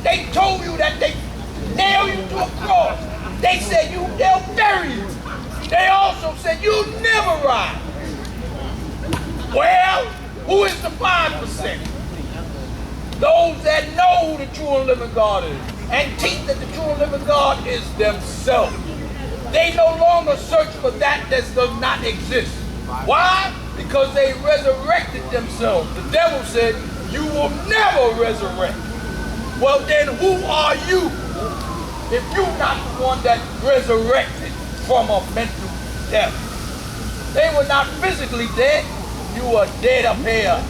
they told you that they nail you to a cross. They said they'll bury you. They also said you never rise. Well, who is the 5%? Those that know who the true and living God is and teach that the true and living God is themselves. They no longer search for that does not exist. Why? Because they resurrected themselves. The devil said, you will never resurrect. Well then, who are you if you're not the one that resurrected from a mental death? They were not physically dead. You were dead up here.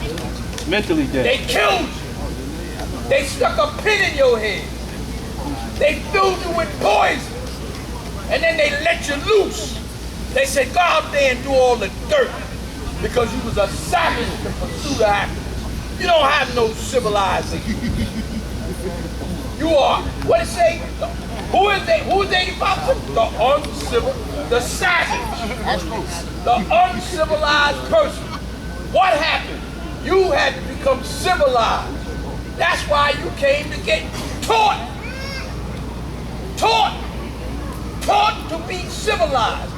Mentally dead. They killed you. They stuck a pin in your head. They filled you with poison. And then they let you loose. They said, go out there and do all the dirt because you was a savage to pursue the happiness. You don't have no civilization. You are, what it say? Who is 85%? The uncivil, the savage, the uncivilized person. What happened? You had to become civilized. That's why you came to get taught to be civilized,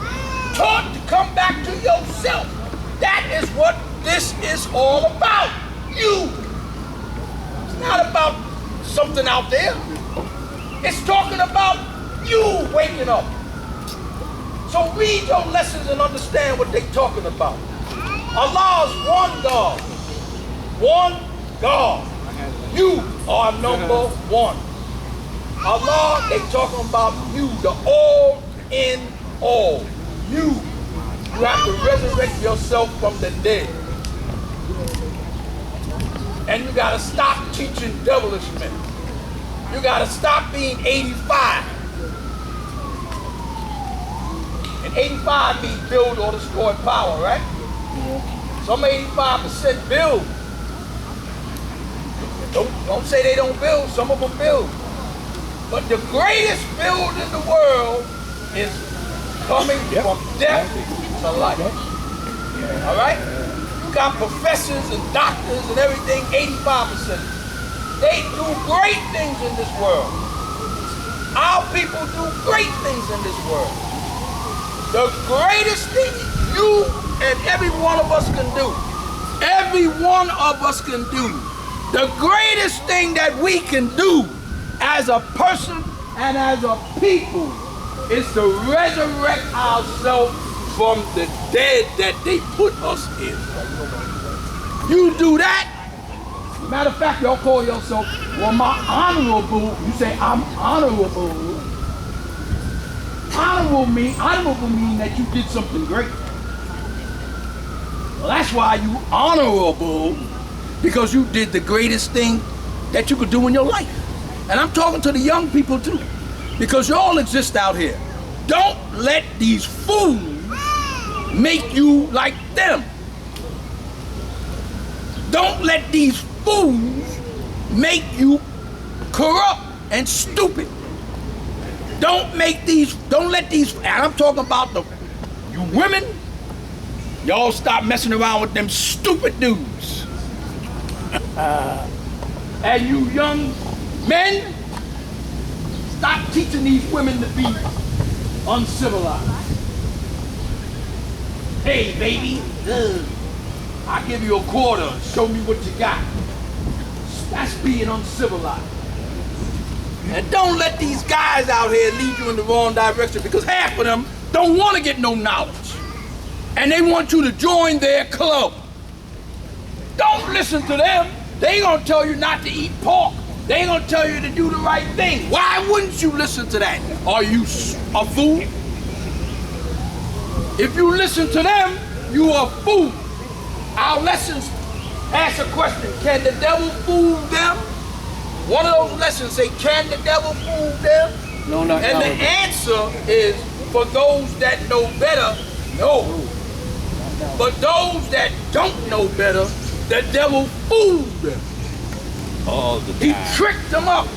taught to come back to yourself. That is what this is all about. You. It's not about something out there. It's talking about you waking up. So read your lessons and understand what they're talking about. Allah is one God. One God. You are number one. Allah, they talking about you, the all in all. You have to resurrect yourself from the dead. And you gotta stop teaching devilishment. You gotta stop being 85. And 85 means build or destroy power, right? Some 85% build. Don't say they don't build, some of them build. But the greatest build in the world is coming from death to life. All right? You got professors and doctors and everything, 85%. They do great things in this world. Our people do great things in this world. The greatest thing you and every one of us can do, every one of us can do, the greatest thing that we can do as a person and as a people is to resurrect ourselves from the dead that they put us in. You do that. Matter of fact, y'all call yourself, well, my honorable, you say, I'm honorable. Honorable mean that you did something great. Well, that's why you honorable, because you did the greatest thing that you could do in your life. And I'm talking to the young people too, because y'all exist out here. Don't let these fools make you like them. Don't let these fools make you corrupt and stupid. Don't let these, and I'm talking about you women, y'all stop messing around with them stupid dudes. And you young men, stop teaching these women to be uncivilized. Hey, baby, I'll give you a quarter, show me what you got. That's being uncivilized. And don't let these guys out here lead you in the wrong direction, because half of them don't want to get no knowledge. And they want you to join their club. Don't listen to them. They ain't gonna tell you not to eat pork. They ain't gonna tell you to do the right thing. Why wouldn't you listen to that? Are you a fool? If you listen to them, you are a fool. Our lessons ask a question, can the devil fool them? One of those lessons say, can the devil fool them? No, not and the answer is, for those that know better, no. But those that don't know better, the devil fooled them. All the time. He tricked them up.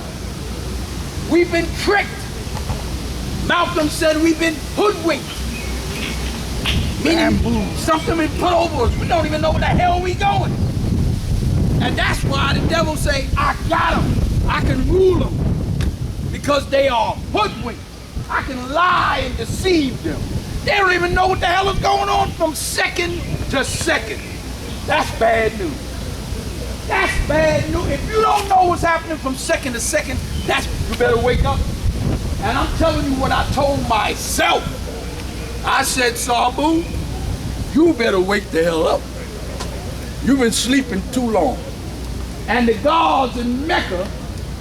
We've been tricked. Malcolm said we've been hoodwinked. Meaning something been put over us. We don't even know where the hell we going. And that's why the devil say, I got him. I can rule them because they are hoodwinked. I can lie and deceive them. They don't even know what the hell is going on from second to second. That's bad news. That's bad news. If you don't know what's happening from second to second, you better wake up. And I'm telling you what I told myself. I said, Sabu, you better wake the hell up. You've been sleeping too long. And the guards in Mecca,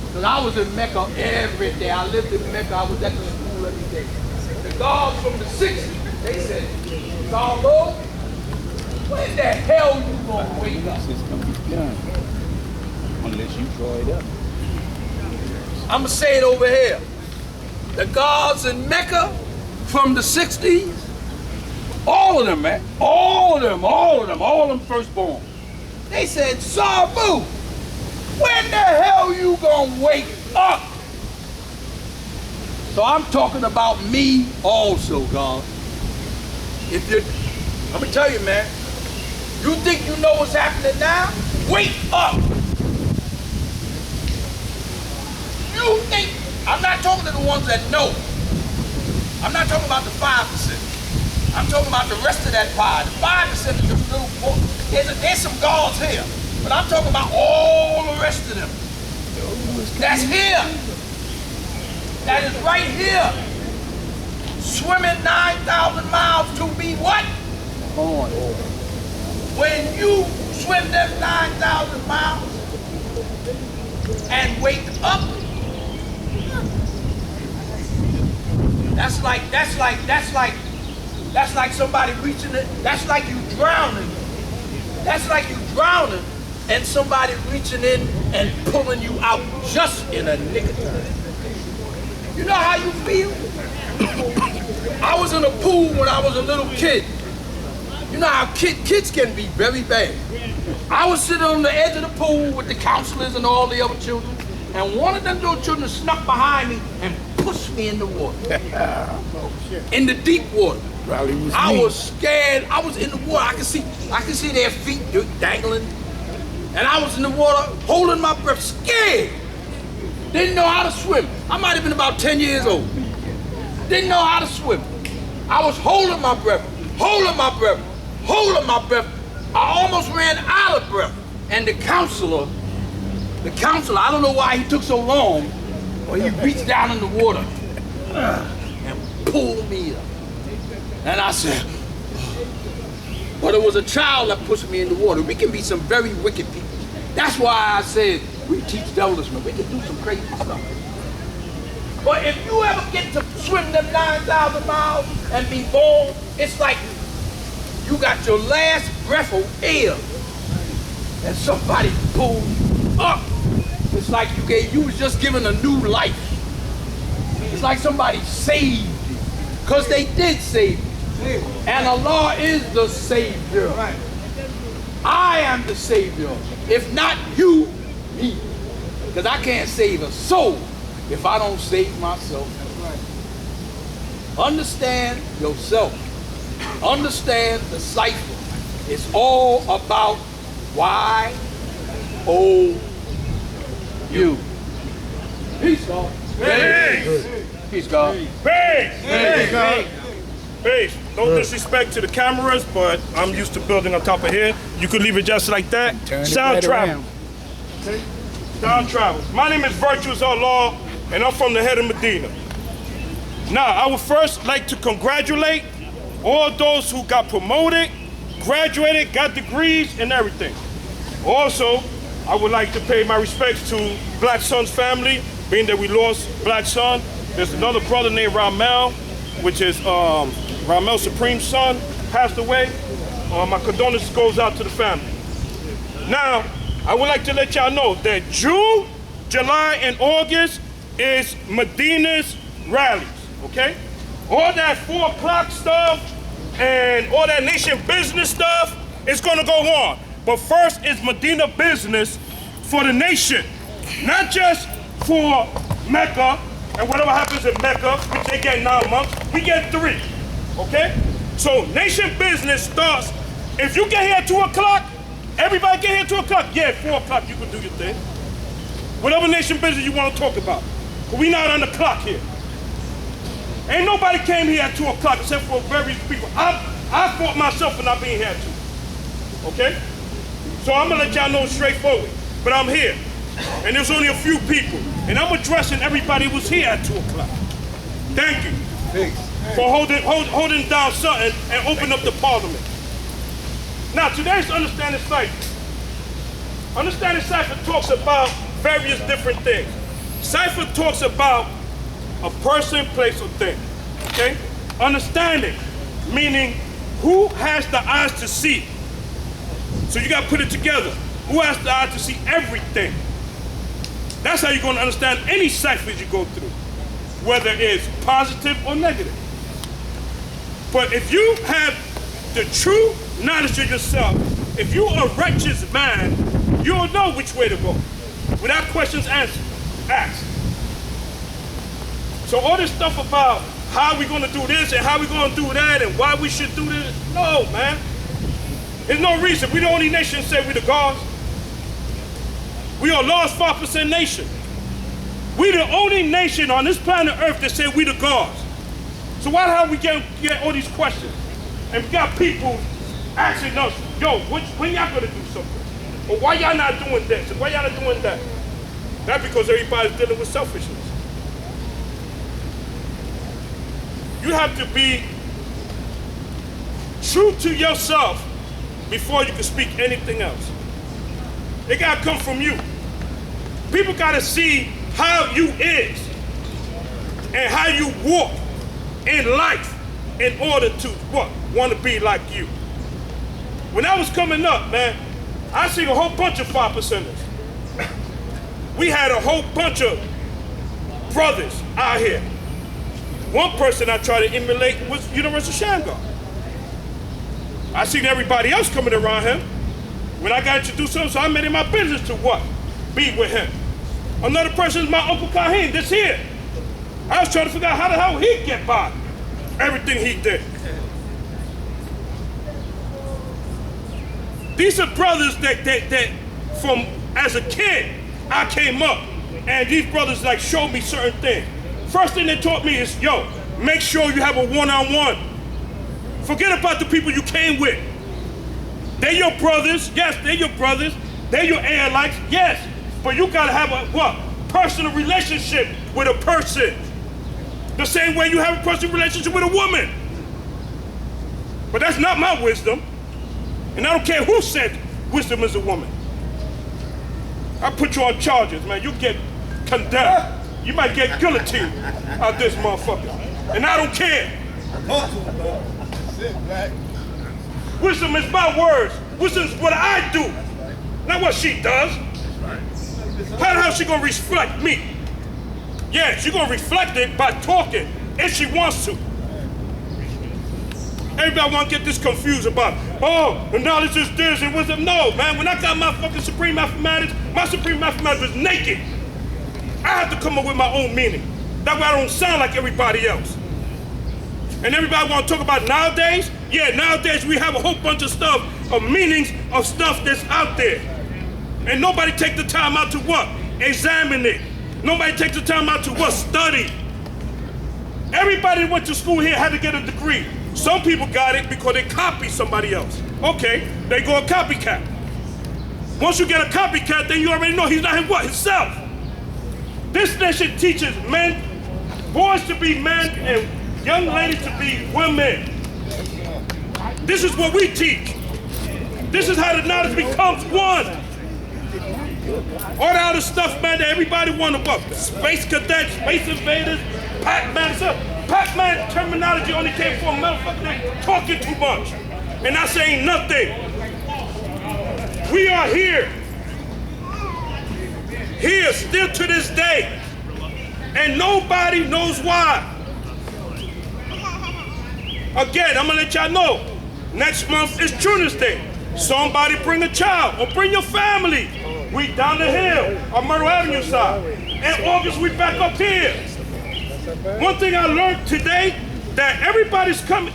because I was in Mecca every day. I lived in Mecca. I was at the school every day. The guards from the 60s, they said, Sabu, when the hell you gonna wake up? It's gonna be done. Unless you draw it up. I'm gonna say it over here. The guards in Mecca from the 60s, all of them, man, all of them firstborn. They said, Sabu, when the hell you gonna wake up? So I'm talking about me also, God. I'm gonna tell you, man, you think you know what's happening now? Wake up. You think, I'm not talking to the ones that know. I'm not talking about the 5%. I'm talking about the rest of that pie. The 5% is just little, there's some guards here, but I'm talking about all the rest of them. That's here. That is right here. Swimming 9,000 miles to be what? On. When you swim them 9,000 miles and wake up, that's like somebody reaching it. That's like you drowning. That's like you drowning and somebody reaching in and pulling you out just in a nick of time. You know how you feel? I was in a pool when I was a little kid. You know how kids can be very bad. I was sitting on the edge of the pool with the counselors and all the other children, and one of them little children snuck behind me and pushed me in the water. In the deep water. I was scared. I was in the water. I could see their feet dangling. And I was in the water holding my breath, scared. Didn't know how to swim. I might have been about 10 years old. Didn't know how to swim. I was holding my breath, holding my breath, holding my breath. I almost ran out of breath. And the counselor, I don't know why he took so long, but he reached down in the water and pulled me up. And I said, but it was a child that pushed me in the water. We can be some very wicked people. That's why I said we teach devilishment. We can do some crazy stuff. But if you ever get to swim them 9,000 miles and be born, it's like you got your last breath of air and somebody pulled you up. It's like you was just given a new life. It's like somebody saved you, because they did save you. And Allah is the Savior. I am the Savior. If not you, me. Because I can't save a soul if I don't save myself. Understand yourself. Understand the cipher. It's all about Y-O-U. Peace, God. Peace. Peace, God. Peace. Peace. No disrespect to the cameras, but I'm used to building on top of here. You could leave it just like that. Sound travels. Okay? Sound travels. My name is Virtuous Allah, and I'm from the head of Medina. Now, I would first like to congratulate all those who got promoted, graduated, got degrees, and everything. Also, I would like to pay my respects to Black Son's family, being that we lost Black Son. There's another brother named Ramel, which is Ramel Supreme's son, passed away. My condolences goes out to the family. Now, I would like to let y'all know that June, July, and August is Medina's rallies, okay? All that 4 o'clock stuff and all that nation business stuff is gonna go on. But first is Medina business for the nation, not just for Mecca and whatever happens in Mecca, which they get 9 months, we get 3, okay? So nation business starts, if you get here at 2 o'clock, everybody get here at 2 o'clock, yeah, 4 o'clock you can do your thing. Whatever nation business you want to talk about. But we not on the clock here. Ain't nobody came here at 2 o'clock except for various people. I fought myself for not being here at 2. Okay? So I'm going to let y'all know straightforward. But I'm here. And there's only a few people. And I'm addressing everybody who was here at 2 o'clock. Thank you for holding down something and opening up the parliament. Now, today's Understanding Cipher. Understanding Cipher talks about various different things. Cipher talks about a person, place, or thing. Okay? Understanding, meaning who has the eyes to see. So you got to put it together. Who has the eyes to see everything? That's how you're going to understand any ciphers you go through, whether it's positive or negative. But if you have the true knowledge of yourself, if you're a righteous man, you'll know which way to go without questions asked. So all this stuff about how we going to do this and how we going to do that and why we should do this, no, man. There's no reason. We the only nation say we the gods. We are a lost 5% nation. We the only nation on this planet Earth that say we the gods. So why the hell we get all these questions? And we got people asking us, yo, when y'all gonna do something? Or why y'all not doing this? And why y'all not doing that? That's because everybody's dealing with selfishness. You have to be true to yourself before you can speak anything else. It gotta come from you. People gotta see how you is and how you walk in life in order to what? Want to be like you. When I was coming up, man, I seen a whole bunch of 5%ers. We had a whole bunch of brothers out here. One person I tried to emulate was Universal Shamgar. I seen everybody else coming around him. When I got introduced to him, so I made it my business to what? Be with him. Another person is my Uncle Kahin, this here. I was trying to figure out how the hell he'd get by. Everything he did. These are brothers that from as a kid, I came up, and these brothers like showed me certain things. First thing they taught me is, yo, make sure you have a one-on-one. Forget about the people you came with. They're your brothers, yes, they're your brothers. They're your allies, yes. But you gotta have a what? Personal relationship with a person. The same way you have a personal relationship with a woman. But that's not my wisdom. And I don't care who said wisdom is a woman. I put you on charges, man. You get condemned. You might get guillotined out this motherfucker. And I don't care. Wisdom is my words. Wisdom is what I do, not what she does. How the hell she gonna reflect me? Yeah, she gonna reflect it by talking, if she wants to. Everybody wanna get this confused about, oh, the knowledge is this and wisdom. No, man, when I got my fucking supreme mathematics, my supreme mathematics was naked. I have to come up with my own meaning. That way I don't sound like everybody else. And everybody want to talk about nowadays? Yeah, nowadays we have a whole bunch of stuff, of meanings of stuff that's out there. And nobody take the time out to what? Examine it. Nobody takes the time out to what? Study. Everybody who went to school here had to get a degree. Some people got it because they copied somebody else. Okay, they go a copycat. Once you get a copycat, then you already know he's not what? Himself. This nation teaches men, boys to be men, and young ladies to be women. This is what we teach. This is how the knowledge becomes one. All the other stuff, man, that everybody wants about. Space cadets, space invaders, Pac-Man stuff. Pac-Man terminology only came from motherfuckers talking too much and not saying nothing. We are here. Here, still to this day. And nobody knows why. Again, I'm gonna let y'all know. Next month is Children's Day. Somebody bring a child or bring your family. We down the hill on Myrtle Avenue side. In August, we back up here. One thing I learned today, that everybody's coming,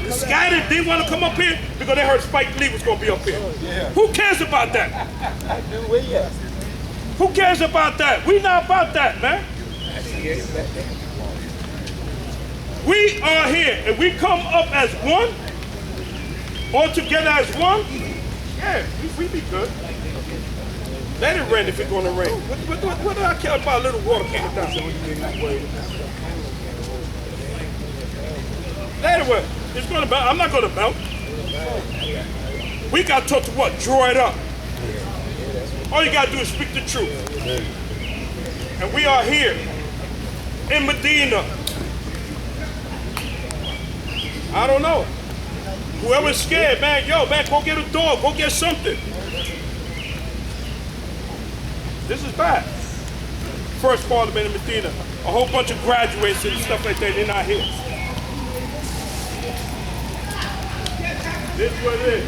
scattered, they want to come up here because they heard Spike Lee was going to be up here. Yeah. Who cares about that? Who cares about that? We not about that, man. We are here, and we come up as one, all together as one. Yeah, we be good. Let it rain if it's gonna rain. What do I care about a little water coming down? Let it rain. It's gonna melt. I'm not gonna melt. We got taught to what? Draw it up. All you gotta do is speak the truth. And we are here in Medina. I don't know. Whoever's scared, man, yo, man, go get a dog, go get something. This is bad. First Parliament in Medina. A whole bunch of graduates and stuff like that, they're not here. This is what it is.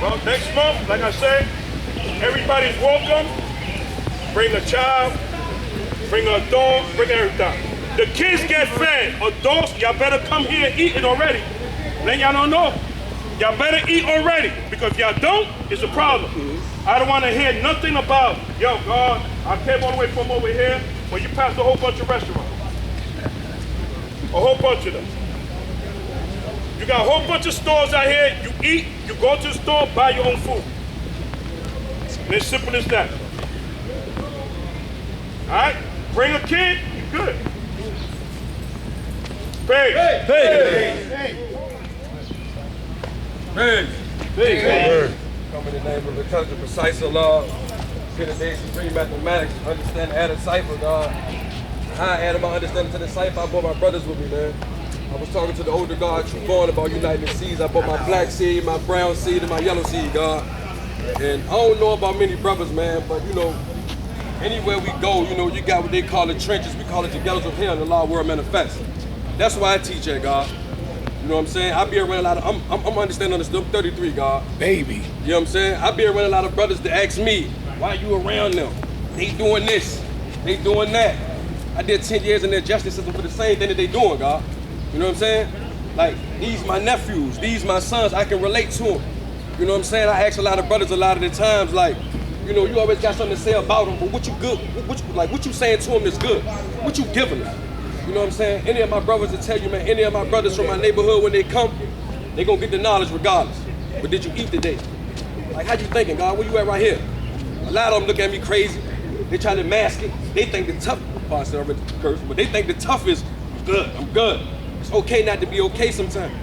Well, next month, like I said, everybody's welcome. Bring a child, bring a dog, bring everything. The kids get fed. Adults, y'all better come here and eat it already. Then y'all don't know. Y'all better eat already, because if y'all don't, it's a problem. I don't want to hear nothing about, yo, God, I came all the way from over here, where you passed a whole bunch of restaurants. A whole bunch of them. You got a whole bunch of stores out here, you eat, you go to the store, buy your own food. And it's simple as that. All right? Bring a kid, you good. Peace. Come in the name of the intelligent, precise Allah. Here today, supreme mathematics, understand the added cipher, God. How I added my understanding to the cipher, I brought my brothers with me, man. I was talking to the older God, True Born, about uniting the seeds. I brought my black seed, my brown seed, and my yellow seed, God. And I don't know about many brothers, man, but you know, anywhere we go, you know, you got what they call the trenches. We call it the ghettos of hell, and the law world manifest. That's why I teach at God. You know what I'm saying? I be around a lot of, I'm understanding this, I'm 33, God. Baby. You know what I'm saying? I be around a lot of brothers that ask me, why you around them? They doing this, they doing that. I did 10 years in their justice system for the same thing that they doing, God. You know what I'm saying? Like, these my nephews, these my sons, I can relate to them. You know what I'm saying? I ask a lot of brothers a lot of the times, like, you know, you always got something to say about them, but what you good, what you saying to them is good? What you giving them? You know what I'm saying? Any of my brothers will tell you, man, any of my brothers from my neighborhood, when they come, they gonna get the knowledge regardless. But did you eat today? Like, how you thinking, God? Where you at right here? A lot of them look at me crazy. They try to mask it. They think the tough, but they think the tough is good. I'm good. It's okay not to be okay sometimes.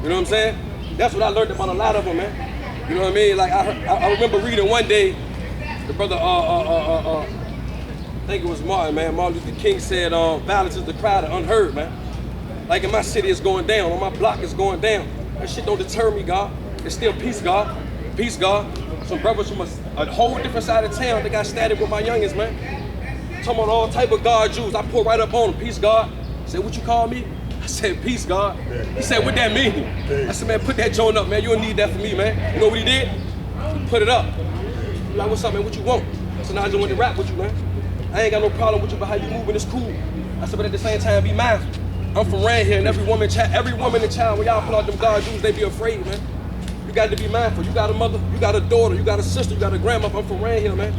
You know what I'm saying? That's what I learned about a lot of them, man. You know what I mean? Like, I remember reading one day, the brother, I think it was Martin, man. Martin Luther King said, violence is the cry of the unheard, man. Like in my city, it's going down. On my block, it's going down. That shit don't deter me, God. It's still peace, God. Peace, God. Some brothers from a whole different side of town that got stabbed with my youngest, man. Talking about all type of God Jews. I pulled right up on him. Peace, God. He said, what you call me? I said, peace, God. He said, what that mean? I said, man, put that joint up, man. You don't need that for me, man. You know what he did? He put it up. He like, what's up, man? What you want? So now I just want to rap with you, man. I ain't got no problem with you, but how you moving is cool. I said, but at the same time, be mindful. I'm from around here, and every woman and child, when y'all pull out them God Jews, they be afraid, man. You got to be mindful. You got a mother, you got a daughter, you got a sister, you got a grandmother. I'm from around here, man.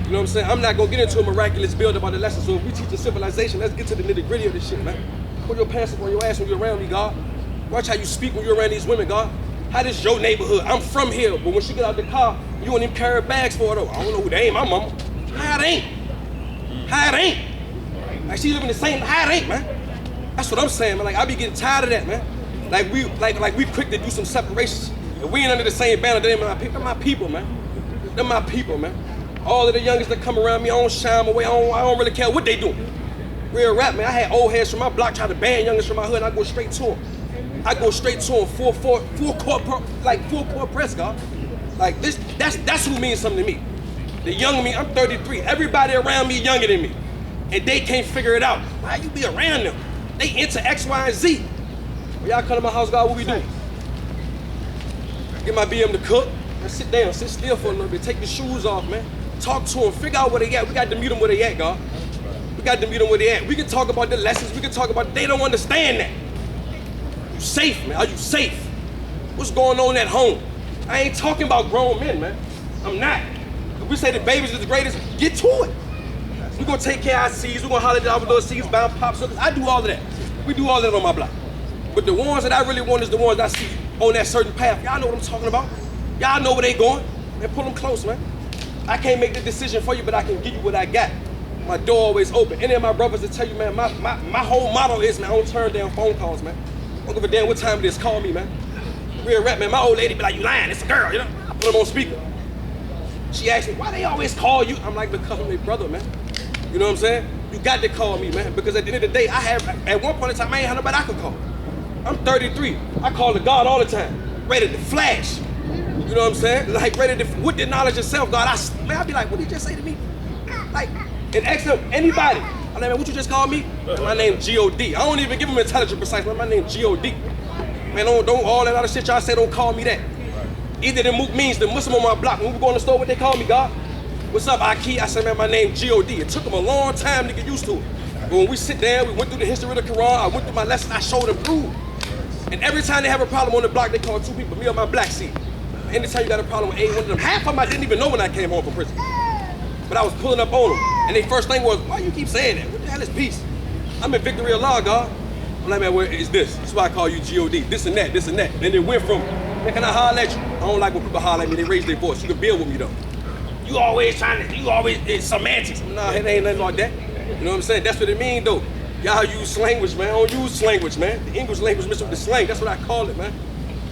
You know what I'm saying? I'm not gonna get into a miraculous build about the lesson. So if we teach the civilization, let's get to the nitty gritty of this shit, man. Put your pants up on your ass when you're around me, God. Watch how you speak when you're around these women, God. How this your neighborhood? I'm from here, but when she get out the car, you want them carry bags for her though. I don't know who they ain't, my mama. How it ain't? How it ain't? Like she live in the same, how it ain't, man? That's what I'm saying, man. Like I be getting tired of that, man. Like we quick to do some separations. If we ain't under the same banner, they're my people, man. They're my people, man. All of the youngest that come around me, I don't shy them away. I don't really care what they doing. Real rap, man. I had old heads from my block trying to ban youngest from my hood, and I go straight to them. I go straight to them, full court press, God. Like this, that's who means something to me. The young me, I'm 33. Everybody around me younger than me, and they can't figure it out. Why you be around them? They into X, Y, and Z. When y'all come to my house, God, what we do? Get my BM to cook. And sit down, sit still for a little bit. Take the shoes off, man. Talk to them, figure out where they at. We got to meet them where they at, God. We got to meet them where they at. We can talk about the lessons. We can talk about, they don't understand that. You safe, man? Are you safe? What's going on at home? I ain't talking about grown men, man. I'm not. We say the babies is the greatest, get to it. We're gonna take care of our seeds, we're gonna holler at our little seeds, bound popsicles. I do all of that. We do all of that on my block. But the ones that I really want is the ones I see on that certain path. Y'all know what I'm talking about. Y'all know where they going. Man, pull them close, man. I can't make the decision for you, but I can give you what I got. My door always open. Any of my brothers will tell you, man, my whole motto is, man, I don't turn down phone calls, man. I don't give a damn what time it is, call me, man. Real rap, man. My old lady be like, you lying, it's a girl, you know? I put them on speaker. She asked me, why they always call you? I'm like, because I'm their brother, man. You know what I'm saying? You got to call me, man, because at the end of the day, at one point in time, I ain't had nobody I could call. I'm 33. I call to God all the time, ready to flash. You know what I'm saying? Like, ready to, with the knowledge of self, God, I be like, what did you just say to me? Like, and ask them, anybody. I'm like, man, what you just call me? My name G-O-D. I don't even give them intelligent precise, man. My name G-O-D. Man, don't all that other shit y'all say, don't call me that. Either the Mook means the Muslim on my block. When we go in the store, what they call me, God? What's up, Aki? I said, man, my name G-O-D. It took them a long time to get used to it. But when we sit down, we went through the history of the Quran, I went through my lesson, I showed them proof. And every time they have a problem on the block, they call two people, me on my black seat. Anytime you got a problem with any one of them, half of them I didn't even know when I came home from prison. But I was pulling up on them. And their first thing was, why you keep saying that? What the hell is peace? I'm in victory of law, God. I'm like, man, where is this? That's why I call you G-O-D. This and that, this and that. Then it went from, man, can I holler at you? I don't like when people holler at me, they raise their voice. You can build with me though. You always, it's semantics. Nah, it ain't nothing like that. You know what I'm saying? That's what it mean though. Y'all use language, man. I don't use language, man. The English language mixed with the slang. That's what I call it, man.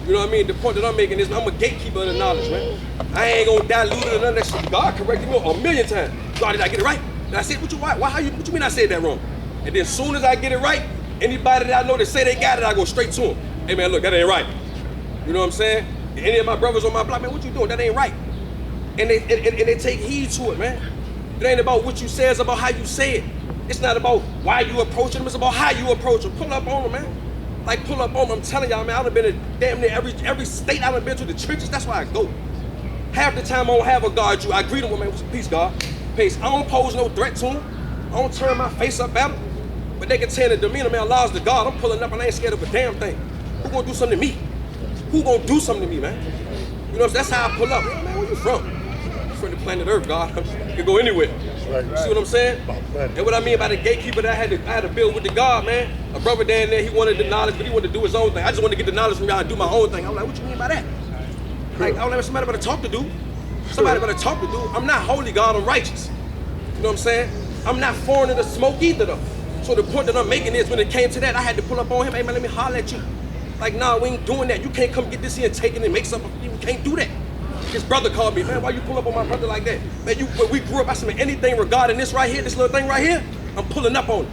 You know what I mean? The point that I'm making is I'm a gatekeeper of the knowledge, man. I ain't gonna dilute it or none of that shit. God corrected me a million times. God, did I get it right? And I said, what you mean I said that wrong? And then as soon as I get it right, anybody that I know that say they got it, I go straight to them. Hey man, look, that ain't right. You know what I'm saying? Any of my brothers on my block, man, what you doing? That ain't right. And they take heed to it, man. It ain't about what you say, it's about how you say it. It's not about why you approaching them, it's about how you approach them. Pull up on them, man. Like, pull up on them. I'm telling y'all, man, I've been in damn near every state I've been to, the trenches, that's why I go. Half the time I don't have a guard you. I greet them with, man, peace, God. Peace. I don't pose no threat to them. I don't turn my face up at them. But they can tell the demeanor, man, allows the God. I'm pulling up and I ain't scared of a damn thing. Who gonna do something to me? Who gonna do something to me, man? You know, that's how I pull up. Man, where you from? I'm from the planet Earth, God. You can go anywhere. You see what I'm saying? And what I mean by the gatekeeper that I had to build with the God, man. A brother down there, he wanted the knowledge, but he wanted to do his own thing. I just wanted to get the knowledge from y'all and do my own thing. I'm like, what you mean by that? Like, I don't have somebody better talk to do. Somebody better talk to do. I'm not holy, God, I'm righteous. You know what I'm saying? I'm not foreign to the smoke either, though. So the point that I'm making is when it came to that, I had to pull up on him. Hey, man, let me holler at you. Like, nah, we ain't doing that. You can't come get this here and take it and make something. You can't do that. His brother called me, man, why you pull up on my brother like that? Man, when we grew up, I said, man, anything regarding this right here, this little thing right here, I'm pulling up on it.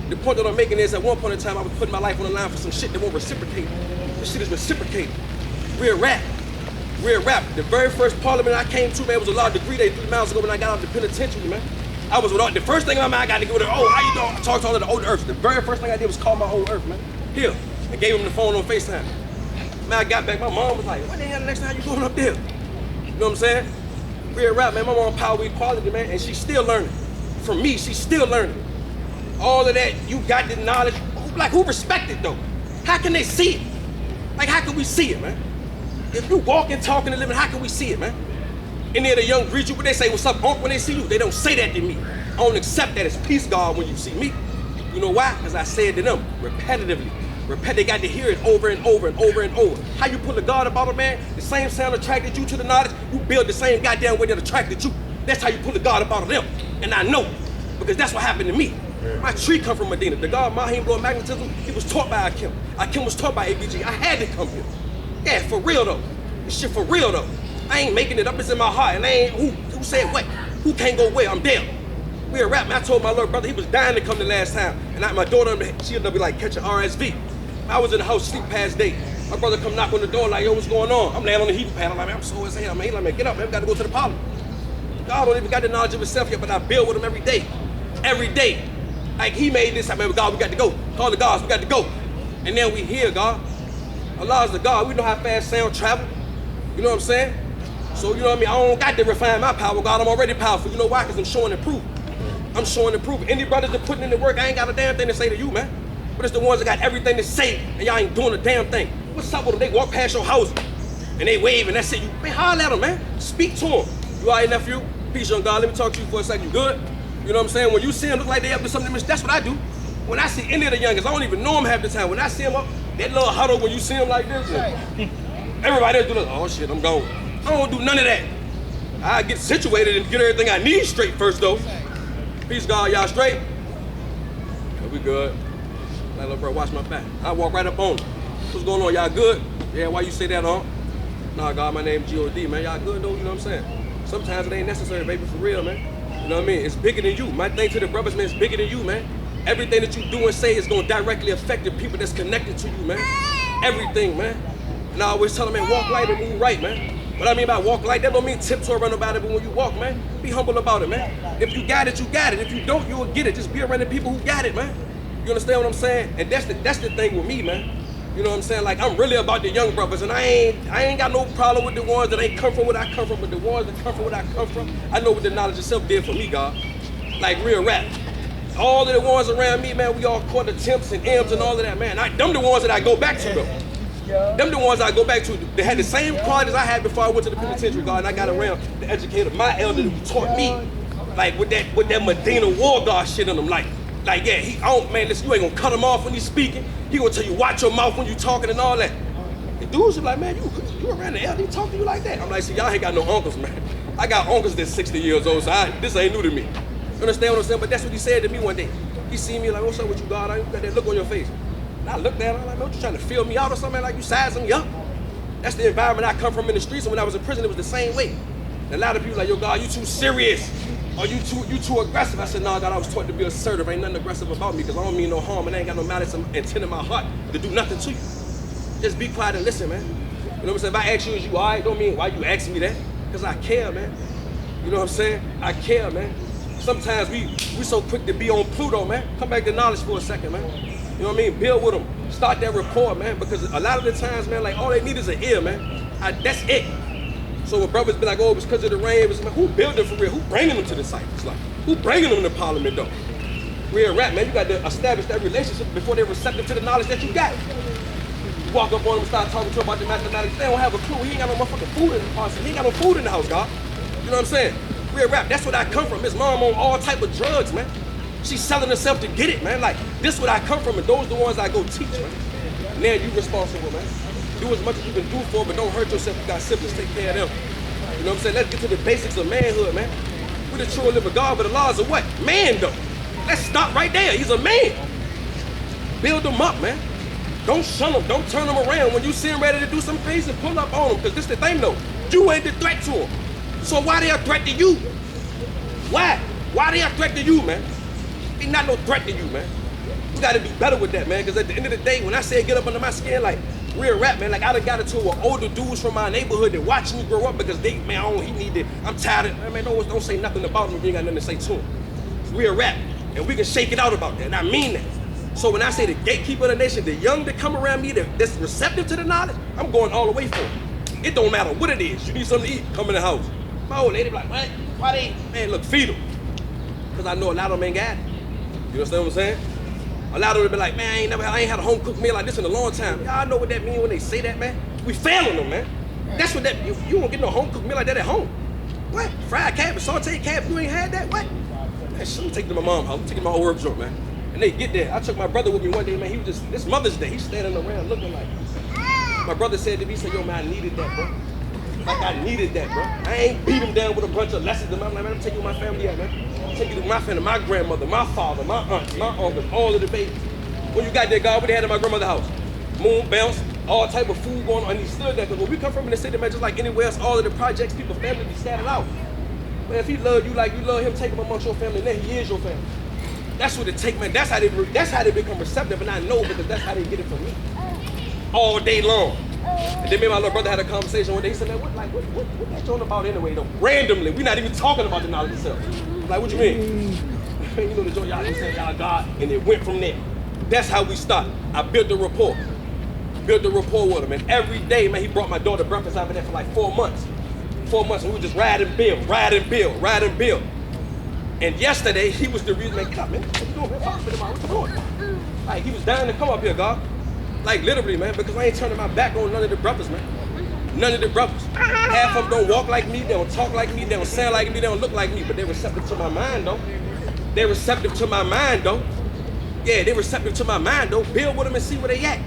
The point that I'm making is at one point in time, I was putting my life on the line for some shit that won't reciprocate. This shit is reciprocated. Real rap. Real rap. The very first parliament I came to, man, it was a law degree day 3 miles ago when I got out of the penitentiary, man. I was without, the first thing in my mind, I got to go to, oh, how you doing? I talked to all of the old earth. The very first thing I did was call my old earth, man. Here. And gave him the phone on FaceTime. Man, I got back, my mom was like, what the hell the next time you going up there? You know what I'm saying? Real rap, man. My mom power equality, man, and she's still learning. From me, she's still learning. All of that, you got the knowledge. Like, who respect it, though? How can they see it? Like, how can we see it, man? If you walking, talking, and living, how can we see it, man? Any of the young greet you, but they say, what's up, Unc, when they see you? They don't say that to me. I don't accept that as peace, God, when you see me. You know why? Because I say it to them repetitively. They got to hear it over and over and over and over. How you pull a God about a man? The same sound attracted you to the knowledge. You build the same goddamn way that attracted you. That's how you pull a God about them. And I know, because that's what happened to me. My tree come from Medina. The God Mahim blowing magnetism, he was taught by Akim. Akim was taught by ABG. I had to come here. Yeah, for real though. This shit for real though. I ain't making it up, it's in my heart. And I ain't, who said what? Who can't go where? I'm there. We a rap, man. I told my little brother, he was dying to come the last time. And my daughter, she'll be like catching RSV. I was in the house sleep past day. My brother come knock on the door like, yo, what's going on? I'm laying on the heating pad. I'm like, man, I'm sore as hell, man. He's like, man, get up, man. We got to go to the parliament. God don't even got the knowledge of himself yet, but I build with him every day. Every day. Like, he made this, I mean, God, we got to go. Call the gods, we got to go. And then we hear God. Allah is the God. We know how fast sound travel. You know what I'm saying? So, you know what I mean? I don't got to refine my power, God. I'm already powerful. You know why? Because I'm showing and proof. I'm showing and proof. Any brothers that putting in the work, I ain't got a damn thing to say to you, man. But it's the ones that got everything to say, and y'all ain't doing a damn thing. What's up with them? They walk past your house, and they wave, and that's it. You, man, holler at them, man. Speak to them. You all right, nephew? Peace, young God. Let me talk to you for a second. You good? You know what I'm saying? When you see them look like they up to something, that's what I do. When I see any of the youngins, I don't even know them half the time. When I see them up, that little huddle when you see them like this, everybody else do this. Oh shit, I'm gone. I don't do none of that. I get situated and get everything I need straight first though. Peace, God. Y'all straight? Yeah, we good. Like, little bro, watch my back. I walk right up on them. What's going on? Y'all good? Yeah, why you say that, huh? Nah, God, my name G.O.D., man. Y'all good, though? You know what I'm saying? Sometimes it ain't necessary, baby, for real, man. You know what I mean? It's bigger than you. My thing to the brothers, man, it's bigger than you, man. Everything that you do and say is going to directly affect the people that's connected to you, man. Everything, man. And I always tell them, man, walk light and move right, man. What I mean by walk light, that don't mean tiptoe around about it, but when you walk, man, be humble about it, man. If you got it, you got it. If you don't, you'll get it. Just be around the people who got it, man. You understand what I'm saying? And that's the thing with me, man. You know what I'm saying? Like, I'm really about the young brothers, and I ain't got no problem with the ones that ain't come from where I come from, but the ones that come from where I come from, I know what the knowledge itself did for me, God. Like real rap. All of the ones around me, man, we all caught the temps and M's and all of that, man. Them the ones that I go back to, though. Them the ones I go back to. They had the same qualities I had before I went to the penitentiary, God, and I got around the educator, my elder, who taught me, like with that Medina war God shit in them, like yeah, man, listen, you ain't gonna cut him off when he's speaking. He gonna tell you, watch your mouth when you talking and all that. The dudes are like, man, you around the elder, he talk to you like that. I'm like, see, y'all ain't got no uncles, man. I got uncles that's 60 years old, so this ain't new to me. You understand what I'm saying? But that's what he said to me one day. He seen me like, what's up with you, God? You got that look on your face. And I looked at him, I'm like, man, what you trying to fill me out or something? Like you sizing me up? That's the environment I come from in the streets, and when I was in prison, it was the same way. And a lot of people like, yo, God, you too serious. Or you too aggressive. I said, no, God, I was taught to be assertive. Ain't nothing aggressive about me because I don't mean no harm and I ain't got no malice intent in my heart to do nothing to you. Just be quiet and listen, man. You know what I'm saying? If I ask you, is you all right? Don't mean why you asking me that. Because I care, man. You know what I'm saying? I care, man. Sometimes we so quick to be on Pluto, man. Come back to knowledge for a second, man. You know what I mean? Build with them. Start that rapport, man. Because a lot of the times, man, like all they need is an ear, man. That's it. So when brothers be like, oh, it's because of the rain, it's like, who building for real? Who bringing them to the site? It's like, who bringing them to Parliament, though? Real rap, man, you got to establish that relationship before they're receptive to the knowledge that you got. You walk up on them and start talking to them about the mathematics, they don't have a clue. He ain't got no motherfucking food in the house. He ain't got no food in the house, God. You know what I'm saying? Real rap, that's what I come from. His mom on all type of drugs, man. She's selling herself to get it, man. Like, this is what I come from, and those are the ones I go teach, man. Now you responsible, man. Do as much as you can do for, but don't hurt yourself. You got siblings, take care of them. You know what I'm saying? Let's get to the basics of manhood, man. We're the true and living God, but the laws of what? Man, though. Let's stop right there. He's a man. Build him up, man. Don't shun him. Don't turn him around. When you see him ready to do some crazy, pull up on him. Because this the thing, though. You ain't the threat to him. So why they a threat to you? Why? Why they a threat to you, man? Ain't not no threat to you, man. You got to be better with that, man. Because at the end of the day, when I say get up under my skin, like, real rap, man. Like, I done got into it with older dudes from my neighborhood that watch me grow up because they, man, I'm tired of, man, don't say nothing about him if you ain't got nothing to say to him. It's real rap. And we can shake it out about that, and I mean that. So when I say the gatekeeper of the nation, the young that come around me that's receptive to the knowledge, I'm going all the way for it. It don't matter what it is. You need something to eat, come in the house. My old lady be like, what? Why they, man, look, feed them. Because I know a lot of them ain't got it. You understand what I'm saying? A lot of them be like, man, I ain't had a home cooked meal like this in a long time. Y'all know what that mean when they say that, man? We failing them, man. That's what that, you won't get no home cooked meal like that at home. What? Fried cabbage, sauteed cabbage, you ain't had that? What? Man, shit, I'm taking to my mom's house, I'm taking my whole herb joint, man. And they get there. I took my brother with me one day, man. He was just, this Mother's Day, he's standing around looking like, my brother said to me, he said, yo, man, I needed that, bro. Like, I needed that, bro. I ain't beat him down with a bunch of lessons. I'm like, man, I'm taking my family out, man. I'm taking you to my family, my grandmother, my father, my aunts, my uncles, all of the babies. When you got there, God, what they had in my grandmother's house? Moon, bounce, all type of food going on, and he stood there. Because when we come from in the city, man, just like anywhere else, all of the projects, people, family be scattered out. Man, if he loved you like you love him, take him amongst your family, then he is your family. That's what it take, man. That's how they become receptive, and I know because that's how they get it from me. All day long. And then me and my little brother had a conversation one day. He said, man, what that joint about anyway, though? Randomly. We're not even talking about the knowledge itself. Like, what you mean? You know the joint, y'all just said y'all God, and it went from there. That's how we started. I built the rapport. Built the rapport with him. And every day, man, he brought my daughter breakfast out of there for like 4 months. 4 months, and we would just ride and build, ride and build, ride and build. And yesterday, he was the reason, man, get up, man. What you doing, man? What you doing? Like, he was dying to come up here, God. Like, literally, man, because I ain't turning my back on none of the brothers, man. None of the brothers. Half of them don't walk like me, they don't talk like me, they don't sound like me, they don't look like me, but they're receptive to my mind though. They're receptive to my mind though. Yeah, they're receptive to my mind though. Build with them and see where they at.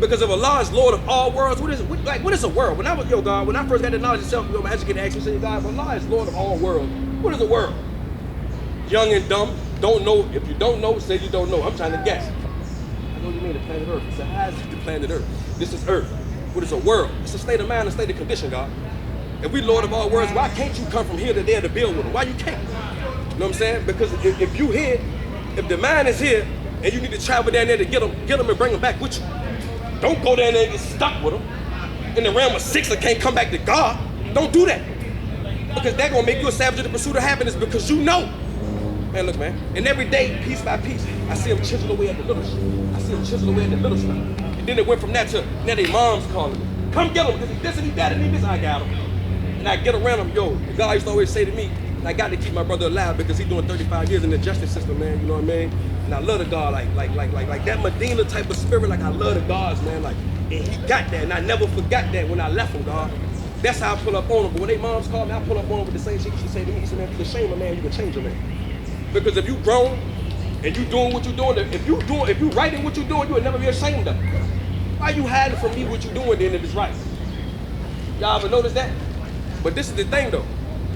Because if Allah is Lord of all worlds, what is a world? When I was, God, when I first got the knowledge of self, my educator asked me, say, God, if Allah is Lord of all worlds, what is a world? Young and dumb, don't know. If you don't know, say you don't know. I'm trying to guess. I know you mean the planet Earth. He said, how is the planet Earth? This is Earth. What is a world? It's a state of mind, a state of condition, God. If we Lord of all worlds, why can't you come from here to there to build with them? Why you can't? You know what I'm saying? Because if you here, if the mind is here, and you need to travel down there to get them and bring them back with you. Don't go down there and get stuck with them. In the realm of 6 and can't come back to God. Don't do that. Because that's going to make you a savage in the pursuit of happiness because you know. Man, look, man. And every day, piece by piece, I see them chisel away at the little shit. I see them chisel away at the little stuff. And then it went from that to, now they mom's calling me. Come get him because he this and he that and he this. I got him. And I get around him. Yo, the guy used to always say to me, I got to keep my brother alive because he's doing 35 years in the justice system, man. You know what I mean? And I love the God, like that Medina type of spirit. Like I love the gods, man. Like, and he got that, and I never forgot that when I left him, God. That's how I pull up on him. But when they moms call me, I pull up on him with the same shit she say to me. She said, man, if you can shame a man, you can change a man. Because if you grown and you doing what you doing, if you writing what you doing, you will never be ashamed of it. Why you hiding from me what you doing then if it's right? Y'all ever notice that? But this is the thing though.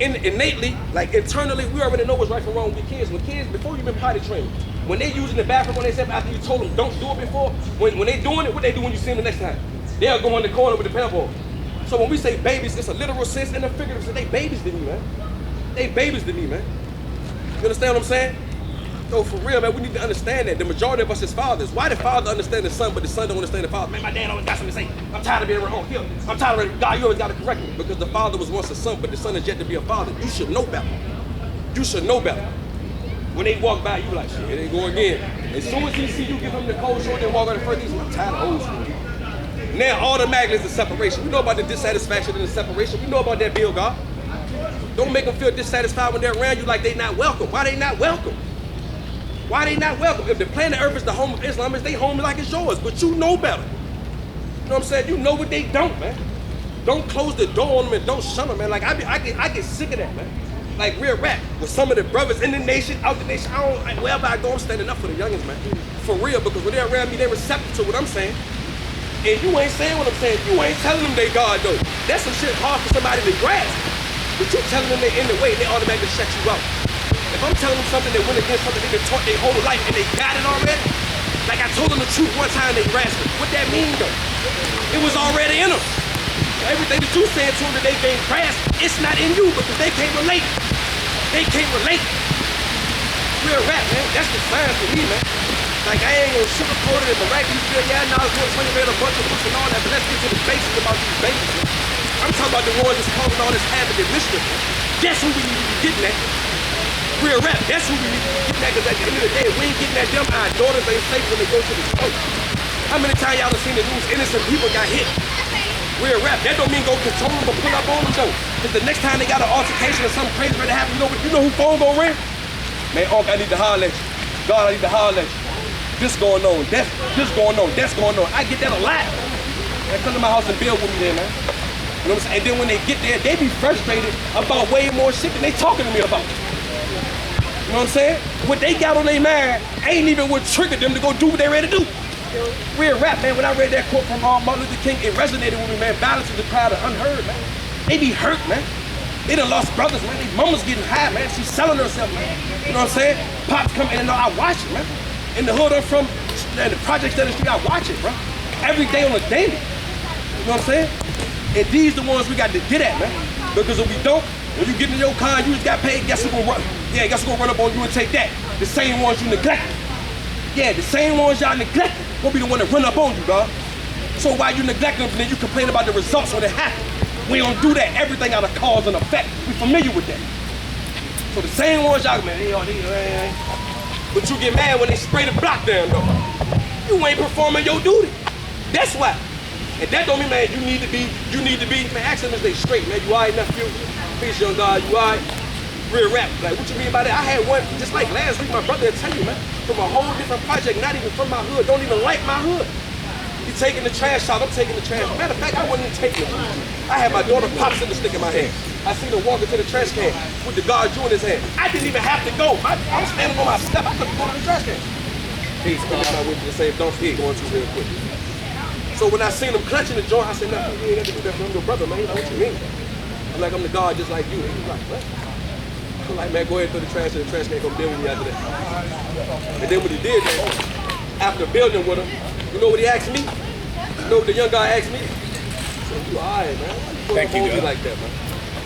Innately, like internally, we already know what's right from wrong with kids. When kids, before you been potty trained, when they using the bathroom, when they said after you told them don't do it before, when they doing it, what they do when you see them the next time? They'll go in the corner with the paddleboard. So when we say babies, it's a literal sense and a figurative sense. They babies to me, man. They babies to me, man. You understand what I'm saying? So for real, man, we need to understand that the majority of us is fathers. Why the father understand the son, but the son don't understand the father? Man, my dad always got something to say. I'm tired of being around here. I'm tired of God, you always got to correct me. Because the father was once a son, but the son is yet to be a father. You should know better. You should know better. When they walk by, you like, shit, here they go again. As soon as he see you give him the cold shoulder and walk on the first, he's like, I'm tired of old school. Now, automatically is the separation. We know about the dissatisfaction and the separation. We know about that, Bill, God. Don't make them feel dissatisfied when they're around you like they not welcome. Why they not welcome? Why they not welcome? If the planet Earth is the home of Islam, it's their home like it's yours, but you know better. You know what I'm saying? You know what they don't, man. Don't close the door on them and don't shun them, man. Like, I get sick of that, man. Like, real rap with some of the brothers in the nation, out the nation. Wherever I go, I'm standing up for the youngins, man. For real, because when they're around me, they're receptive to what I'm saying. And you ain't saying what I'm saying. You ain't telling them they God, though. That's some shit hard for somebody to grasp. But you telling them they in the way, they automatically shut you out. If I'm telling them something that went against something they've been taught their whole life and they got it already, like I told them the truth one time, they grasped it. What that mean, though? It was already in them. Everything that you saying to them that they can't grasp, it's not in you because they can't relate. They can't relate. Real rap, man. That's the sign for me, man. Like, I ain't gonna sugarcoat it and miraculous feel, yeah, now it's going to read a bunch of books and all that, but let's get to the basics about these babies, man. I'm talking about the ones that's causing all this havoc and mischief. That's who we need to be getting at. Real rap, that's who we need to be getting at, because at the end of the day, we ain't getting at them, our daughters ain't safe when they go to the store. How many times y'all have seen the news, innocent people got hit? Real rap, that don't mean go control them or pull up on them, though. Because the next time they got an altercation or something crazy ready to happen, you know who phone gonna ring? Man, Unc, I need to holler at you. God, I need to holler at you. This going on, this going on, that's going on. I get that a lot. Man, come to my house and build with me there, man. You know what I'm saying? And then when they get there, they be frustrated about way more shit than they talking to me about. You know what I'm saying? What they got on their mind ain't even what triggered them to go do what they ready to do. Real rap, man. When I read that quote from Martin Luther King, it resonated with me, man. Violence is the crowd of unheard, man. They be hurt, man. They done lost brothers, man. Their mama's getting high, man. She's selling herself, man. You know what I'm saying? Pops come in and I watch it, man. In the hood I'm from, the projects down the street, I watch it, bro. Every day on a daily. You know what I'm saying? And these the ones we got to get at, man. Because if we don't, when you get in your car and you just got paid, guess who gonna run? Yeah, guess who gonna run up on you and take that? The same ones you neglect. Yeah, the same ones y'all neglect gonna be the one that run up on you, dog. So while you neglect them, then you complain about the results when it happens. We don't do that. Everything out of cause and effect. We familiar with that. So the same ones y'all, man, but you get mad when they spray the block down, though. You ain't performing your duty. That's why. And that don't mean, man, you need to be, man, ask them if they straight, man. You all right, nephew? Peace, young God, you all right? Real rap. Like, what you mean by that? I had one, just like last week, my brother will tell you, man, from a whole different project, not even from my hood, don't even like my hood. He's taking the trash out. I'm taking the trash. Matter of fact, I wasn't even taking it. I had my daughter pop the stick in my hand. I seen her walk into the trash can with the guard in his hand. I didn't even have to go. I was standing on my step. I couldn't go to the trash can. Peace. I'm my way to the same. Don't forget going too real quick. So when I seen him clutching the joint, I said, "No, you ain't got to do that for him, your brother, man. He's like, what you mean?" I'm like, "I'm the guard just like you." He was like, "What?" I'm like, "Man, go ahead and throw the trash in the trash can. Come deal with me after that." And then what he did, man, after building with him, you know what he asked me? You know what the young guy asked me? He said, "You all right, man? Why you hold me like that, man?"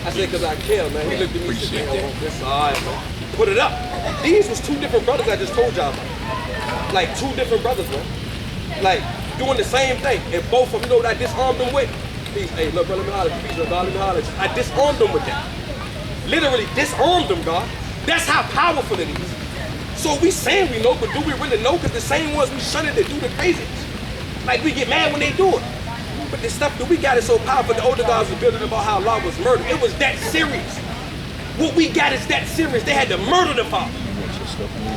I said, "Because I care, man." He looked at me and said, "That's all right, man. Put it up." These was 2 different brothers I just told y'all about. Like 2 different brothers, man. Like doing the same thing. And both of them, you know what I disarmed them with? Peace. Hey, look, bro, let me holler at you. Peace, God, let me holler at you. I disarmed them with that. Literally disarmed them, God. That's how powerful it is. So we saying we know, but do we really know? Because the same ones we shun it, they do the craziest. Like we get mad when they do it. But the stuff that we got is so powerful. The older guys were building about how Allah was murdered. It was that serious. What we got is that serious. They had to murder the father.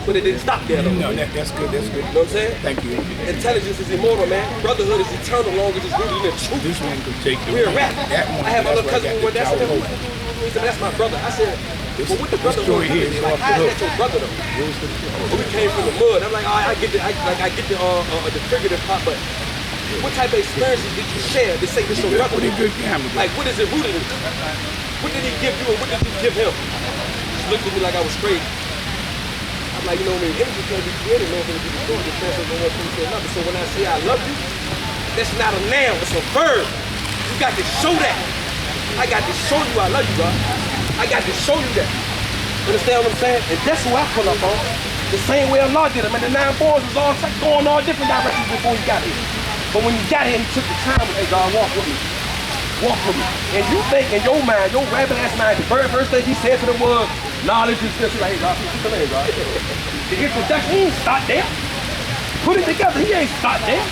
But it didn't stop there, though. No, that's good. That's good. You know what I'm saying? Thank you. Intelligence is immortal, man. Brotherhood is eternal, long as it's rooted in the truth. This one could take the We're a rap. That one. I have my that's little where I cousin got who went, the that's him. child He said, "That's my brother." I said, "Well, what the brotherhood story here is like, off how the is that your brother, though?" We came from the mud. I'm like, "All right, I get the figurative part, but what type of experiences did you share to say this your brother?" Pretty good camera. Like, what is it rooted in? What did he give you and what did you give him? He looked at me like I was crazy. I'm like, you know what I mean? Energy can't be created, man, can be destroyed. It transfers from one thing to another. So when I say I love you, that's not a noun, it's a verb. You got to show that. I got to show you I love you, God. I got to show you that. Understand what I'm saying? And that's who I pull up on. The same way Allah did him. And the 9 boys was all going all different directions before he got here. But when he got here, he took the time and said, "God, walk with me. Walk with me." And you think in your mind, your rabbit ass mind, the very first thing he said to them was, "Knowledge is this." He's like, "Hey, God, come in, God." The introduction, he ain't start there. Put it together, he ain't start there.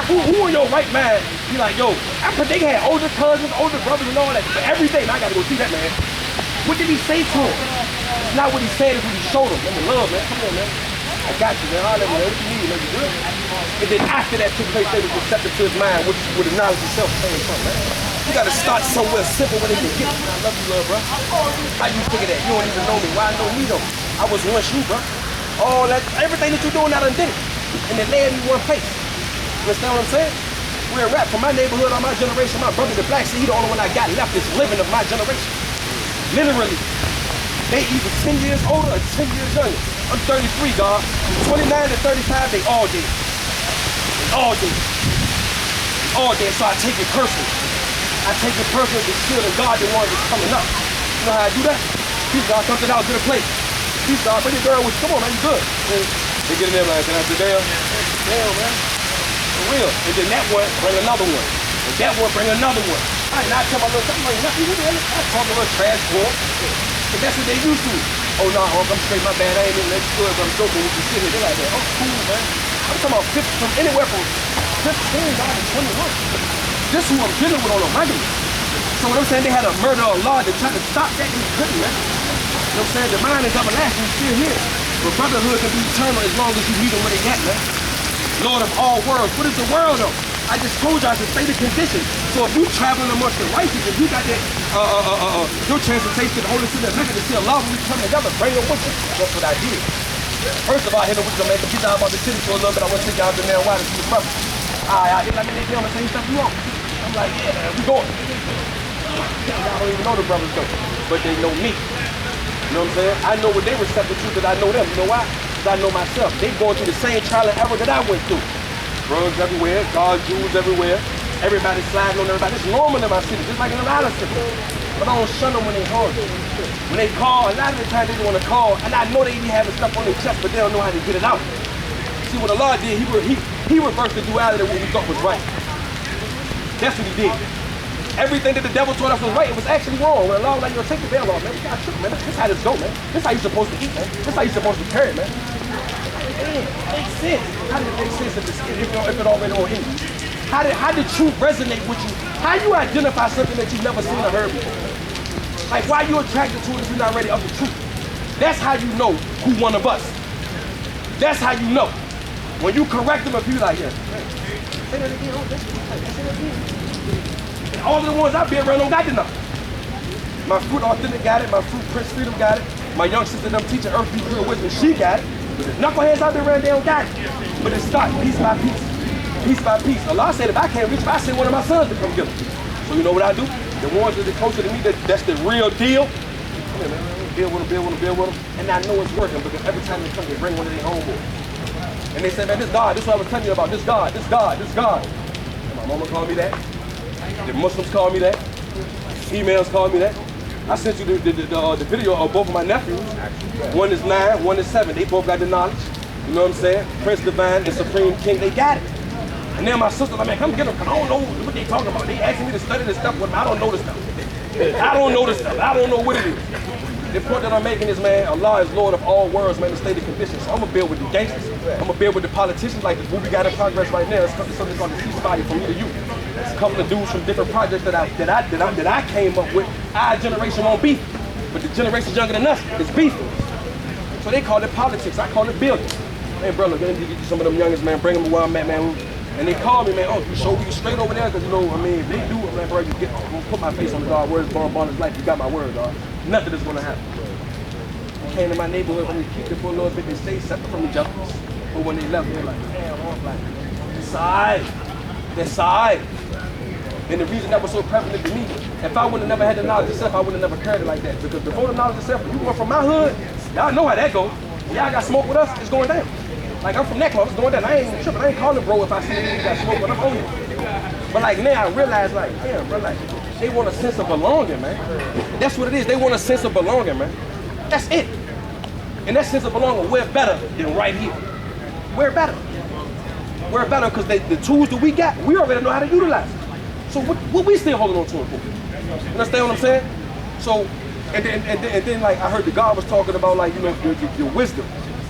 Who in your right mind, be like, "Yo, after they had older cousins, older brothers and all that, but every day, now I gotta go see that man." What did he say to him? It's not what he said, it's what he showed him. Man, the love, man, come on, man. I got you, man. Holler, man. What you need, man? You good? And then after that took place, they was receptive to his mind, which is where the knowledge itself came from, man. You gotta start somewhere simple where they can get it. I love you, love, bro. How you figure that? You don't even know me. Why I know me, though? I was once you, bro. All that, everything that you're doing, I done did it. And then lay in one place. You understand what I'm saying? We're a rap. From my neighborhood, on my generation, my brother, the black, see, he the only one I got left is living of my generation. Literally. They either 10 years older or 10 years younger. I'm 33, God. From 29 to 35, they all did. They all did. All did. So I take it personal. I take it personal to feel that God the one that's coming up. You know how I do that? Peace, God, come to the house, get a plate. Peace, God, bring your girl with you. Come on, man, you good. And they get in there like, "Can I sit down?" Damn, man. For real. And then that one bring another one. And that one bring another one. I tell my little something like, "Nothing, I talk a little trash for them." But that's what they used to. "Oh, no, I'm straight, my bad. I ain't even let you good, but I'm joking with you sitting here." They're like that. "Oh, cool, man." I'm talking about 50, from anywhere from 15 down to 21. This is who I'm dealing with on a regular. So what I'm saying, they had a murder of law to try to stop that, and he couldn't, man. You know what I'm saying? The mind is everlasting, it's still here. But brotherhood can be eternal as long as you meet them where they at, man. Lord of all worlds. What is the world, though? I just told you I should say the condition. So if you traveling amongst the righteous, if you got that, your transportation to the Holy City of Mecca to see Allah when we come together, bring them with you. That's what I did. First of all, I hit them with some man, get down about the city for a little bit. I want to take y'all to there and watch the brother. I hit like they tell me the same stuff you want. I'm like, yeah, man, we going. I don't even know the brothers though, but they know me. You know what I'm saying? I know what they receptive to because I know them. You know why? Because I know myself. They going through the same trial and error that I went through. Drugs everywhere, God, Jews everywhere. Everybody sliding on everybody. It's normal in my city, just like in a lot of cities. But I don't shun them when they hungry. When they call, a lot of the time they don't want to call, and I know they be having stuff on their chest, but they don't know how to get it out. See what Allah did, he reversed the duality of what we thought was right. That's what he did. Everything that the devil told us was right, it was actually wrong. When Allah was like, "Yo, take the veil off, man. You got trick, man. This is how this go, man. This is how you're supposed to eat, man. This is how you're supposed to carry, man." It makes sense. How did it make sense if it already on in you? How did truth resonate with you? How you identify something that you've never seen or heard before? Like, why you attracted to it if you're not ready of the truth? That's how you know who one of us. That's how you know. When you correct them, if you like, "Yeah, Say that again. Oh, that's say that again. And all of the ones I've been around don't got the knowledge. My fruit authentic got it. My fruit Prince Freedom got it. My young sister them teaching Earth Be Real Wisdom, she got it. But the knuckleheads out there around, they don't got it. But it's starting piece by piece. Piece by piece. Allah said if I can't reach, I send one of my sons to come get them. So you know what I do? The ones that are closer to me, that's the real deal. Come here, man. Build with them. And I know it's working because every time they come, they bring one of their homeboys. And they say, man, this God, this is what I was telling you about. This God. And my mama called me that. The Muslims call me that. Females call me that. I sent you the video of both of my nephews. One is 9, one is 7. They both got the knowledge. You know what I'm saying? Prince Divine and Supreme King, they got it. And then my sister's like, man, come get them, because I don't know what they talking about. They asking me to study this stuff with them. I don't know this stuff. I don't know what it is. The point that I'm making is, man, Allah is Lord of all worlds, man, the stated conditions. So I'm gonna build with the gangsters. I'm gonna build with the politicians, like what we got in progress right now. It's something called the ceasefire from me to you. It's a couple of dudes from different projects that I came up with. Our generation won't beef, but the generation younger than us is beefing. So they call it politics. I call it building. Hey, brother, get you some of them youngest, man. Bring them where I'm at, man. And they call me, man. Oh, you show you straight over there, because you know, I mean, if they do, I'm like, bro, I'm gonna put my face on the dog. Words born his life. You got my word, dog. Nothing is gonna happen. I came to my neighborhood when we kicked it for a little bit. They stayed separate from each other. But when they left, they're like, damn, I'm like, that's side. And the reason that was so prevalent to me, if I would have never had the knowledge of self, I would have never carried it like that. Because before the knowledge of self, you come from my hood, y'all know how that goes. Y'all got smoke with us, it's going down. Like I'm from that club, it's going down. I ain't even tripping. I ain't calling bro if I see you got smoke, but I'm on you. But like now I realize, like, damn, bro, like, they want a sense of belonging, man. That's what it is. They want a sense of belonging, man. That's it. And that sense of belonging, we're better than right here. We're better. We're better because the tools that we got, we already know how to utilize it. So what we still holding on to it for? You understand what I'm saying? So, and then like I heard the God was talking about, like, you know, your wisdom.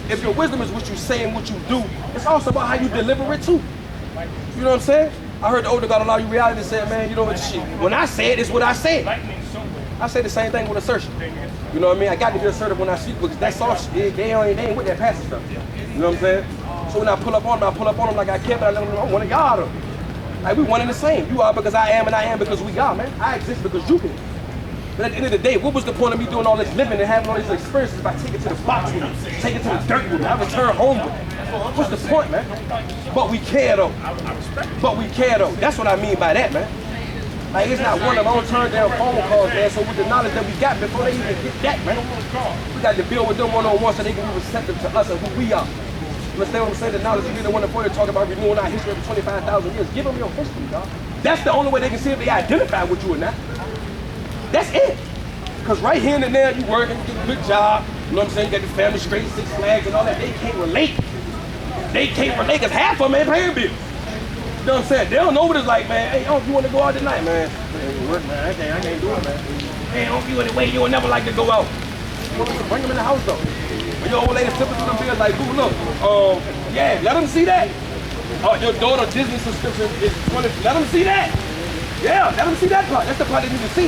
If your wisdom is what you say and what you do, it's also about how you deliver it too. You know what I'm saying? I heard the older God allow you reality and said, man, you know what, shit. When I say it, it's what I say. I say the same thing with assertion. You know what I mean? I got to be assertive when I speak because that's all shit. They ain't with that passive stuff. You know what I'm saying? So when I pull up on them like I care, but I let them know I'm one of y'all. Like we one and the same. You are because I am, and I am because we are, man. I exist because you can. But at the end of the day, what was the point of me doing all this living and having all these experiences if I take it to the box with me, take it to the dirt with me, I return home with me? What's the point, man? But we care though. That's what I mean by that, man. Like it's not one of them. I don't turn down phone calls, man. So with the knowledge that we got before they even get that, man, we got to build with them one-on-one so they can be receptive to us and who we are. You understand what I'm saying? The knowledge of the one before they talk about renewing our history over 25,000 years. Give them your history, dog. That's the only way they can see if they identify with you or not. That's it. Because right here and there, you working, you get a good job. You know what I'm saying? You got the family straight, 6 flags and all that. They can't relate. They can't relate because half of them ain't paying bills. You know what I'm saying? They don't know what it's like, man. Hey, you want to go out tonight, man? Work, man. I can't do it, man. Hey, you in the way, you will never like to go out. Bring them in the house, though. When your old lady flipping through the bills like, ooh, look, yeah, let them see that. Your daughter Disney subscription is 20. Let them see that. Yeah, let them see that part. That's the part they need to see.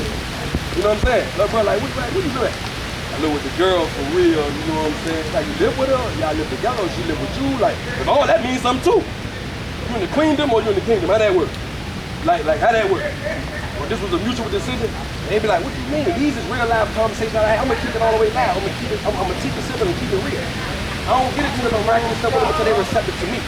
You know what I'm saying? Look, bro, like, what you do at? I live with the girl for real, you know what I'm saying? Like, you live with her, y'all live together, or she live with you, like, oh, that means something too. You in the queendom or you in the kingdom? How that work? Like how that work? Well, this was a mutual decision. They be like, what do you mean? These is real life conversations. I'm gonna keep it all the way live. I'm gonna keep it simple and keep it real. I don't get into the miraculous stuff until they're receptive to me.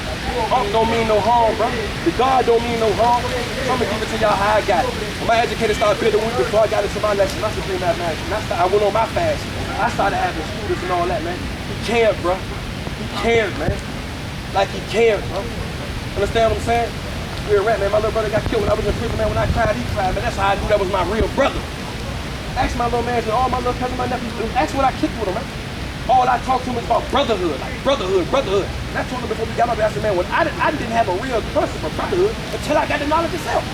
Don't mean no harm, bro. The God don't mean no harm. So I'm gonna give it to y'all how I got it. When my educator started building week before I got into my lesson, I started doing mathematics. I went on my fast. I started having students and all that, man. He cared, bro. He cared, man. Like he cared, bro. Understand what I'm saying? Real rap, man. My little brother got killed when I was in prison, man. When I cried, he cried, man. That's how I knew that was my real brother. Ask my little man and all my little cousins, my nephews. Ask what I kicked with him, man. All I talked to him is about brotherhood, like brotherhood. And I told him before we got up, I said, man, when I didn't have a real concept of brotherhood until I got the knowledge of self.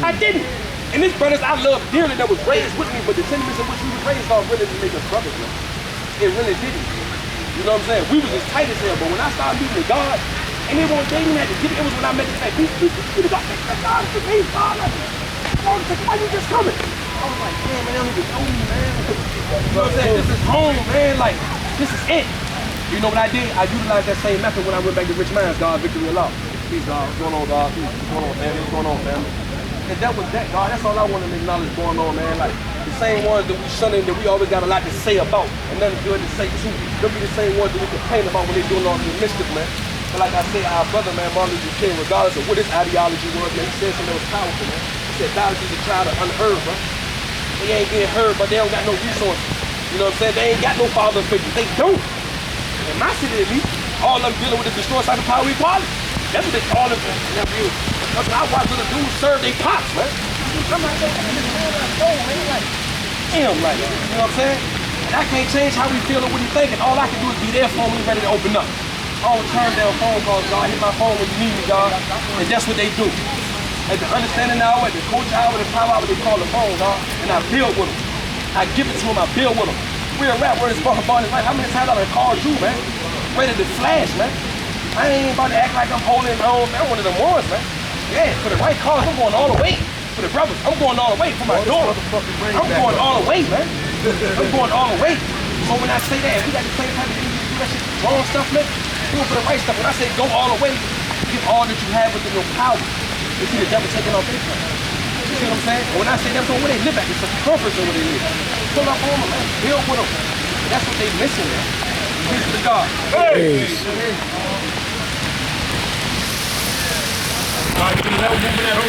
I didn't. And these brothers I love dearly that was raised with me, but the sentiments in which we was raised on really didn't make us brothers, man. It really didn't. You know what I'm saying? We was as tight as hell, but when I started meeting with God, and they even had to get it, it was when I met this like, be the God, for me, God. Why you just coming? I was like, man, they don't even know me, man. You know what I'm saying? This is home, man. Like, this is it. You know what I did? I utilized that same method when I went back to Rich Minds, God, Victory of Law. Peace, God. What's going on, God? Peace. What's going on, family? What's going on, family? And that was that, God. That's all I want to acknowledge going on, man. Like, the same ones that we shunning, that we always got a lot to say about, and nothing good to say to. They'll be the same ones that we complain about when they doing all the mischief, man. But like I say, our brother, man, Martin Luther King, regardless of what his ideology was, man, he said something that was powerful, man. He said, violence is a child of unheard, bro. They ain't getting heard, but they don't got no resources. You know what I'm saying? They ain't got no father figure. They don't. In my city, at least, all of them dealing with the destroyed cycle power equality. That's what they call it, man. Because I watch little dudes serve their pops, man. I'm like, man, like, damn, like, you know what I'm saying? And I can't change how we feel or what he thinking. All I can do is be there for him when he's ready to open up. I don't turn down phone calls, God. Hit my phone when you need me, God. And that's what they do. At the understanding hour, at the coach hour, the power hour, they call the phone, God. And I build with them. I give it to them, I build with them. Real rap, word is spoken about his life. How many times I done called you, man? Ready to flash, man. I ain't about to act like I'm holding my own, man. I'm one of them ones, man. Yeah, for the right cause, I'm going all the way. For the brothers, I'm going all the way. For my daughter, I'm going all the way, man. I'm going all the way. So when I say that, we got the same type of thing, you do that shit, wrong stuff, man. Do it for the right stuff. When I say go all the way, give all that you have within your power. You see the devil taking off their power. You see what I'm saying? And when I say them, so where they live at, it's a comfort zone where they live. Pull up on them, man. Build with them. That's what they missing, man. Peace to God. Hey! All right, moving that over.